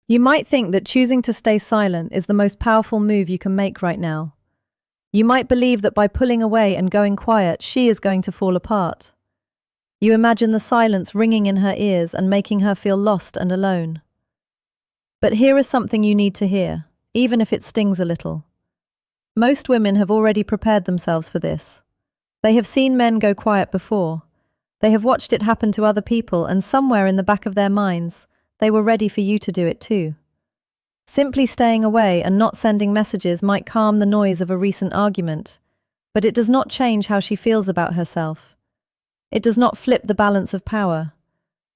You might think that choosing to stay silent is the most powerful move you can make right now. You might believe that by pulling away and going quiet, she is going to fall apart. You imagine the silence ringing in her ears and making her feel lost and alone. But here is something you need to hear, even if it stings a little. Most women have already prepared themselves for this. They have seen men go quiet before. They have watched it happen to other people, and somewhere in the back of their minds, they were ready for you to do it too. Simply staying away and not sending messages might calm the noise of a recent argument, but it does not change how she feels about herself. It does not flip the balance of power.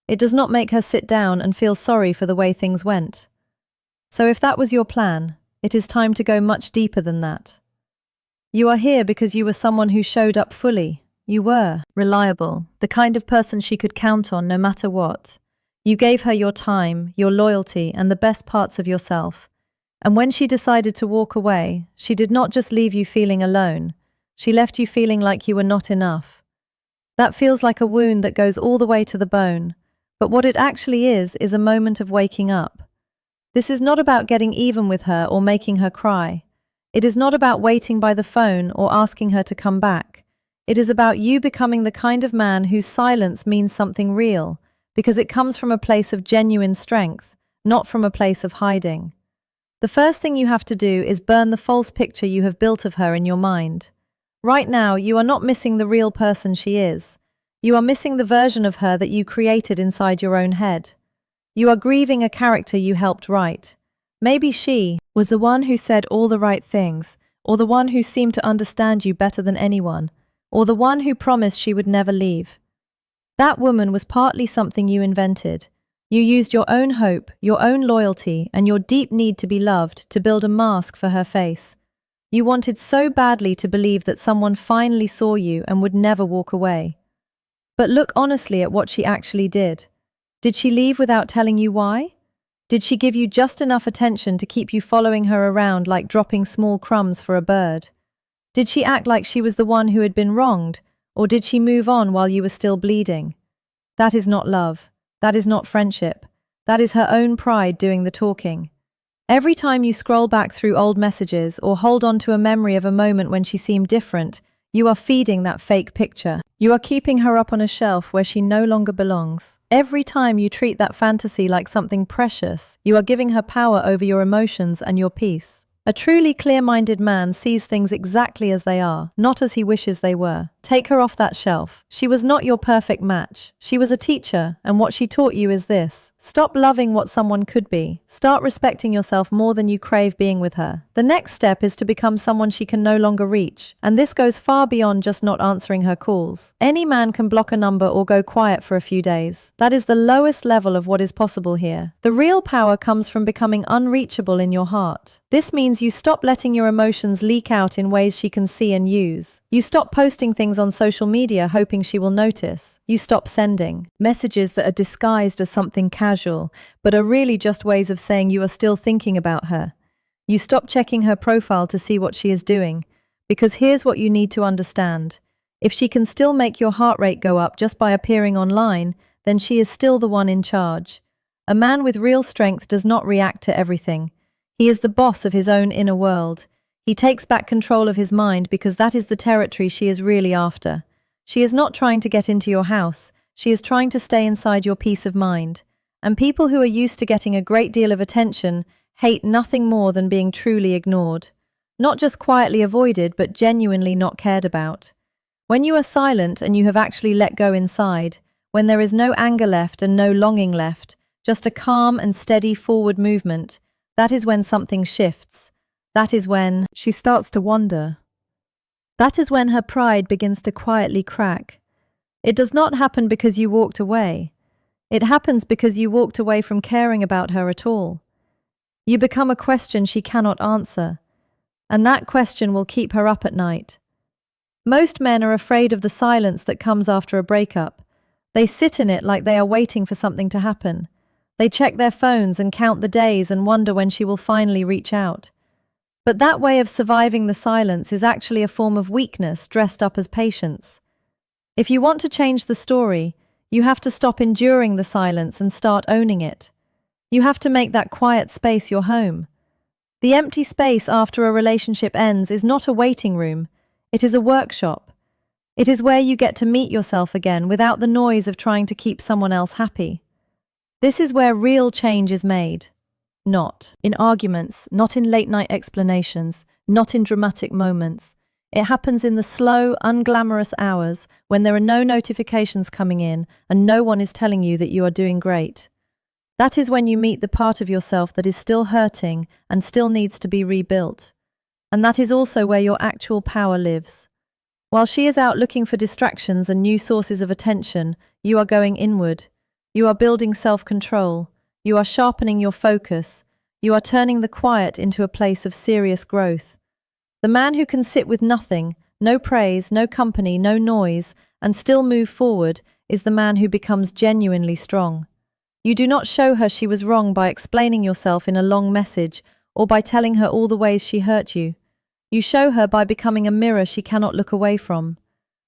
It does not make her sit down and feel sorry for the way things went. So if that was your plan, it is time to go much deeper than that. You are here because you were someone who showed up fully. You were reliable, the kind of person she could count on no matter what. You gave her your time, your loyalty, and the best parts of yourself. And when she decided to walk away, she did not just leave you feeling alone. She left you feeling like you were not enough. That feels like a wound that goes all the way to the bone, but what it actually is a moment of waking up. This is not about getting even with her or making her cry. It is not about waiting by the phone or asking her to come back. It is about you becoming the kind of man whose silence means something real, because it comes from a place of genuine strength, not from a place of hiding. The first thing you have to do is burn the false picture you have built of her in your mind. Right now, you are not missing the real person she is. You are missing the version of her that you created inside your own head. You are grieving a character you helped write. Maybe she was the one who said all the right things, or the one who seemed to understand you better than anyone, or the one who promised she would never leave. That woman was partly something you invented. You used your own hope, your own loyalty, and your deep need to be loved to build a mask for her face. You wanted so badly to believe that someone finally saw you and would never walk away. But look honestly at what she actually did. Did she leave without telling you why? Did she give you just enough attention to keep you following her around like dropping small crumbs for a bird? Did she act like she was the one who had been wronged, or did she move on while you were still bleeding? That is not love. That is not friendship. That is her own pride doing the talking. Every time you scroll back through old messages or hold on to a memory of a moment when she seemed different, you are feeding that fake picture. You are keeping her up on a shelf where she no longer belongs. Every time you treat that fantasy like something precious, you are giving her power over your emotions and your peace. A truly clear-minded man sees things exactly as they are, not as he wishes they were. Take her off that shelf. She was not your perfect match. She was a teacher, and what she taught you is this. Stop loving what someone could be. Start respecting yourself more than you crave being with her. The next step is to become someone she can no longer reach, and this goes far beyond just not answering her calls. Any man can block a number or go quiet for a few days. That is the lowest level of what is possible here. The real power comes from becoming unreachable in your heart. This means you stop letting your emotions leak out in ways she can see and use. You stop posting things on social media hoping she will notice. You stop sending messages that are disguised as something casual, but are really just ways of saying you are still thinking about her. You stop checking her profile to see what she is doing, because here's what you need to understand. If she can still make your heart rate go up just by appearing online, then she is still the one in charge. A man with real strength does not react to everything. He is the boss of his own inner world. He takes back control of his mind because that is the territory she is really after. She is not trying to get into your house. She is trying to stay inside your peace of mind. And people who are used to getting a great deal of attention hate nothing more than being truly ignored. Not just quietly avoided, but genuinely not cared about. When you are silent and you have actually let go inside, when there is no anger left and no longing left, just a calm and steady forward movement, that is when something shifts. That is when she starts to wander. That is when her pride begins to quietly crack. It does not happen because you walked away. It happens because you walked away from caring about her at all. You become a question she cannot answer, and that question will keep her up at night. Most men are afraid of the silence that comes after a breakup. They sit in it like they are waiting for something to happen. They check their phones and count the days and wonder when she will finally reach out. But that way of surviving the silence is actually a form of weakness dressed up as patience. If you want to change the story, you have to stop enduring the silence and start owning it. You have to make that quiet space your home. The empty space after a relationship ends is not a waiting room. It is a workshop. It is where you get to meet yourself again without the noise of trying to keep someone else happy. This is where real change is made. Not in arguments, not in late-night explanations, not in dramatic moments. It happens in the slow, unglamorous hours when there are no notifications coming in and no one is telling you that you are doing great. That is when you meet the part of yourself that is still hurting and still needs to be rebuilt. And that is also where your actual power lives. While she is out looking for distractions and new sources of attention, you are going inward. You are building self-control. You are sharpening your focus. You are turning the quiet into a place of serious growth. The man who can sit with nothing, no praise, no company, no noise, and still move forward is the man who becomes genuinely strong. You do not show her she was wrong by explaining yourself in a long message or by telling her all the ways she hurt you. You show her by becoming a mirror she cannot look away from.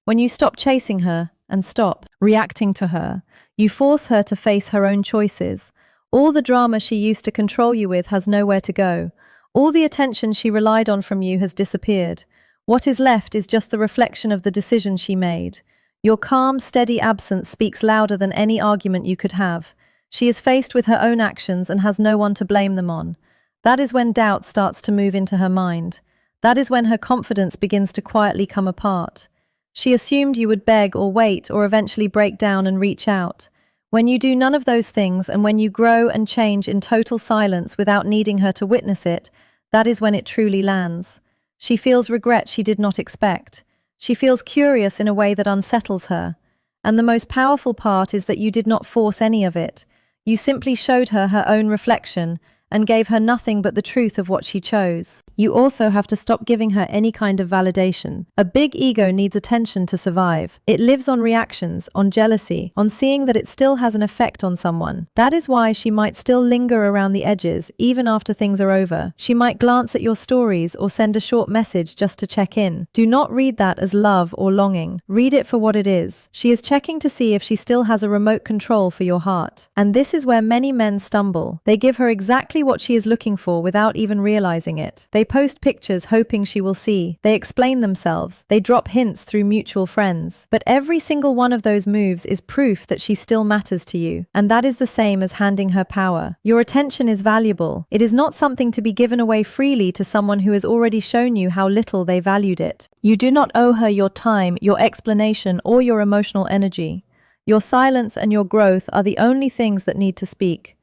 When you stop chasing her and stop reacting to her, you force her to face her own choices. All the drama she used to control you with has nowhere to go. All the attention she relied on from you has disappeared. What is left is just the reflection of the decision she made. Your calm, steady absence speaks louder than any argument you could have. She is faced with her own actions and has no one to blame them on. That is when doubt starts to move into her mind. That is when her confidence begins to quietly come apart. She assumed you would beg or wait or eventually break down and reach out. When you do none of those things and when you grow and change in total silence without needing her to witness it, that is when it truly lands. She feels regret she did not expect. She feels curious in a way that unsettles her. And the most powerful part is that you did not force any of it. You simply showed her her own reflection and gave her nothing but the truth of what she chose. You also have to stop giving her any kind of validation. A big ego needs attention to survive. It lives on reactions, on jealousy, on seeing that it still has an effect on someone. That is why she might still linger around the edges, even after things are over. She might glance at your stories or send a short message just to check in. Do not read that as love or longing. Read it for what it is. She is checking to see if she still has a remote control for your heart. And this is where many men stumble. They give her exactly what she is looking for without even realizing it. They post pictures hoping she will see. They explain themselves. They drop hints through mutual friends. But every single one of those moves is proof that she still matters to you. And that is the same as handing her power. Your attention is valuable. It is not something to be given away freely to someone who has already shown you how little they valued it. You do not owe her your time, your explanation, or your emotional energy. Your silence and your growth are the only things that need to speak.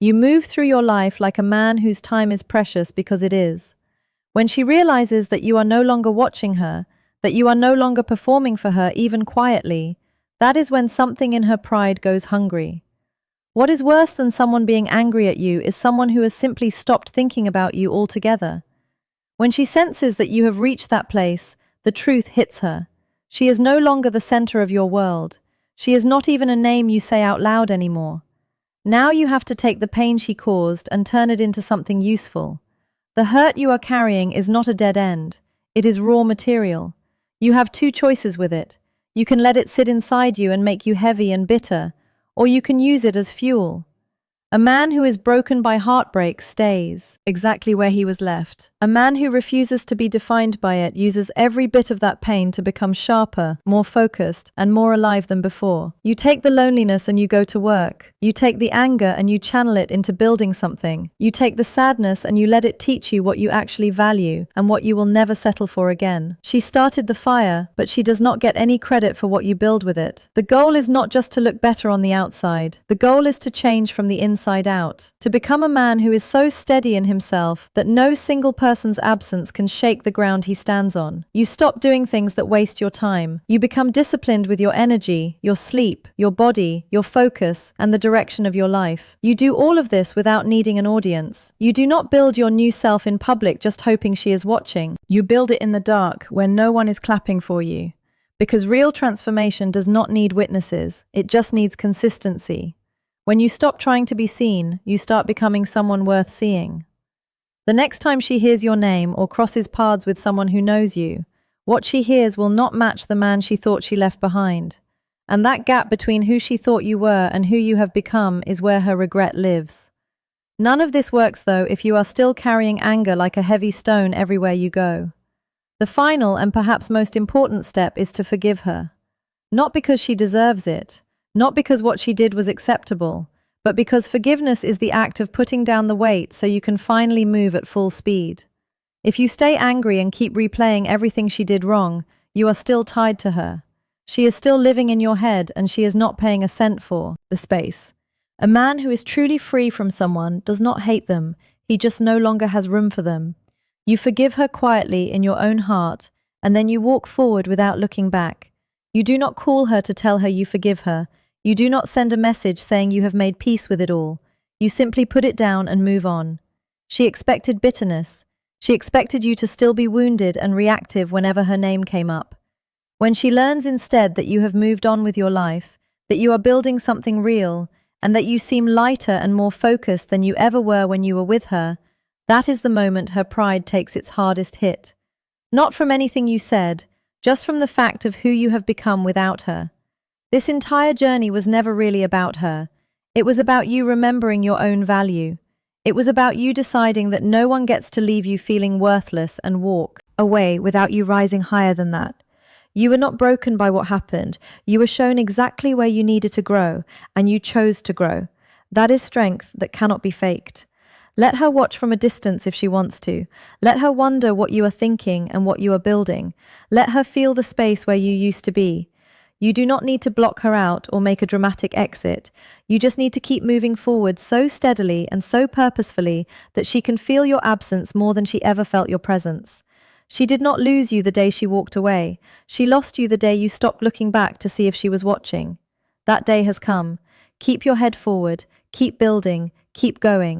You move through your life like a man whose time is precious because it is. When she realizes that you are no longer watching her, that you are no longer performing for her even quietly, that is when something in her pride goes hungry. What is worse than someone being angry at you is someone who has simply stopped thinking about you altogether. When she senses that you have reached that place, the truth hits her. She is no longer the center of your world. She is not even a name you say out loud anymore. Now you have to take the pain she caused and turn it into something useful. The hurt you are carrying is not a dead end. It is raw material. You have two choices with it. You can let it sit inside you and make you heavy and bitter, or you can use it as fuel. A man who is broken by heartbreak stays exactly where he was left. A man who refuses to be defined by it uses every bit of that pain to become sharper, more focused, and more alive than before. You take the loneliness and you go to work. You take the anger and you channel it into building something. You take the sadness and you let it teach you what you actually value and what you will never settle for again. She started the fire, but she does not get any credit for what you build with it. The goal is not just to look better on the outside. The goal is to change from the inside out, to become a man who is so steady in himself that no single person's absence can shake the ground he stands on. You stop doing things that waste your time. You become disciplined with your energy, your sleep, your body, your focus, and the direction of your life. You do all of this without needing an audience. You do not build your new self in public just hoping she is watching. You build it in the dark where no one is clapping for you. Because real transformation does not need witnesses, it just needs consistency. When you stop trying to be seen, you start becoming someone worth seeing. The next time she hears your name or crosses paths with someone who knows you, what she hears will not match the man she thought she left behind. And that gap between who she thought you were and who you have become is where her regret lives. None of this works, though, if you are still carrying anger like a heavy stone everywhere you go. The final and perhaps most important step is to forgive her. Not because she deserves it, not because what she did was acceptable, but because forgiveness is the act of putting down the weight so you can finally move at full speed. If you stay angry and keep replaying everything she did wrong, you are still tied to her. She is still living in your head, and she is not paying a cent for the space. A man who is truly free from someone does not hate them, he just no longer has room for them. You forgive her quietly in your own heart, and then you walk forward without looking back. You do not call her to tell her you forgive her. You do not send a message saying you have made peace with it all. You simply put it down and move on. She expected bitterness. She expected you to still be wounded and reactive whenever her name came up. When she learns instead that you have moved on with your life, that you are building something real, and that you seem lighter and more focused than you ever were when you were with her, that is the moment her pride takes its hardest hit. Not from anything you said, just from the fact of who you have become without her. This entire journey was never really about her. It was about you remembering your own value. It was about you deciding that no one gets to leave you feeling worthless and walk away without you rising higher than that. You were not broken by what happened. You were shown exactly where you needed to grow, and you chose to grow. That is strength that cannot be faked. Let her watch from a distance if she wants to. Let her wonder what you are thinking and what you are building. Let her feel the space where you used to be. You do not need to block her out or make a dramatic exit. You just need to keep moving forward so steadily and so purposefully that she can feel your absence more than she ever felt your presence. She did not lose you the day she walked away. She lost you the day you stopped looking back to see if she was watching. That day has come. Keep your head forward. Keep building. Keep going.